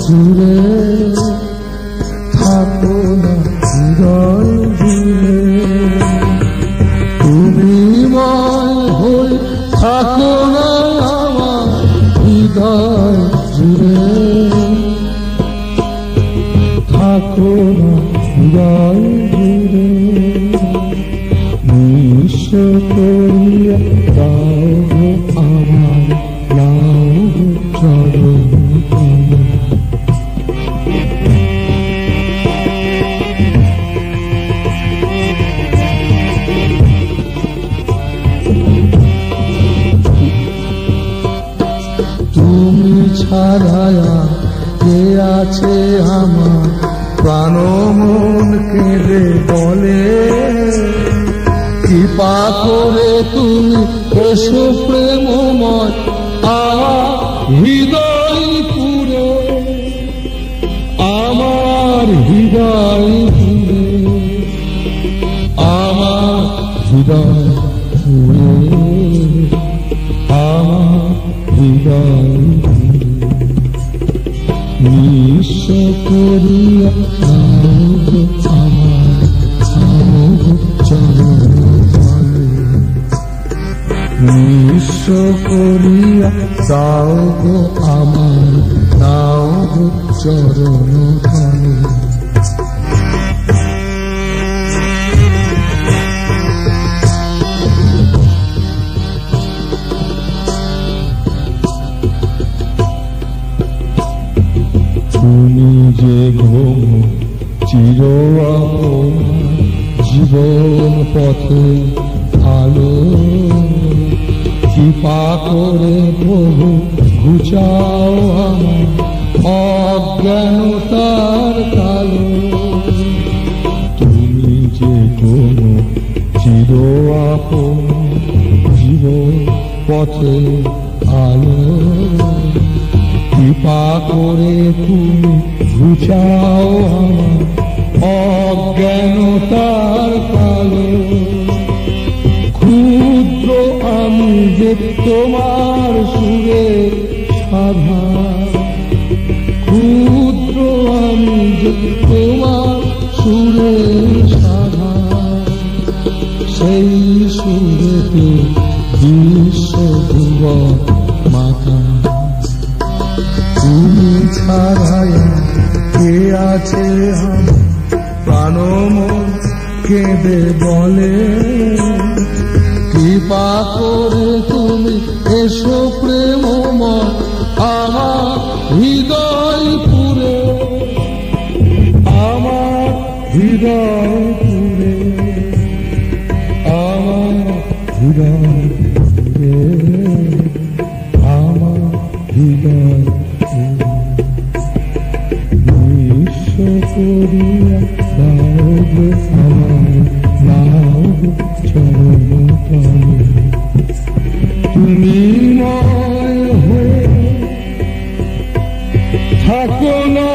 জুড়ে থাকো না হৃদয় জুড়ে, তুমি ময় হয়ে থাকো না আমার হৃদয় জুড়ে, থাকো না হৃদয় জুড়ে, নিঃস্ব করিয়া দাও গো আমার নাও চরণ তলে। তুমি ছাড়া কে আছে আমার প্রাণ মন কেঁদে বলে, কৃপা করে তুমি এসো প্রেমময় আমার হৃদয় পুরে, আমার হৃদয় পুরে, আমার হৃদয় পুরে, আমার হৃদয় পুরে, নিঃস্ব করিয়া আমার চরণ তলে, নিঃস্ব করিয়া দাও গো আমার নাও গো চরণ তলে। তুমি যে ঘুম চির আপন জীবন পথে আলো, কৃপা করে প্রভু ঘুচাও আমার অজ্ঞানতার কালো, তুমি যে ঘুম চির আপন জীবন পথে আলো, কৃপা করে তুমি ঘুচাও আমার অজ্ঞানতার কালো, ক্ষুদ্র আমি যে তোমার সুরে সাধা, ক্ষুদ্র আমি যে তোমার সুরে সাধা, সেই সুরেতে বিশ্ব ভুবন মাতা, তুমি ছাড়াই কে আছে আমার প্রাণ মন কেঁদে বলে, কৃপা করে তুমি এসো প্রেমময় আমার হৃদয় পুরে, আমার হৃদয় পুরে, আমার হৃদয় পুরে, আমার হৃদয় নিঃস্ব করিয়া দাও গো আমার নাও গো চরণ তলে, তুমি ময় হয়ে থাকো না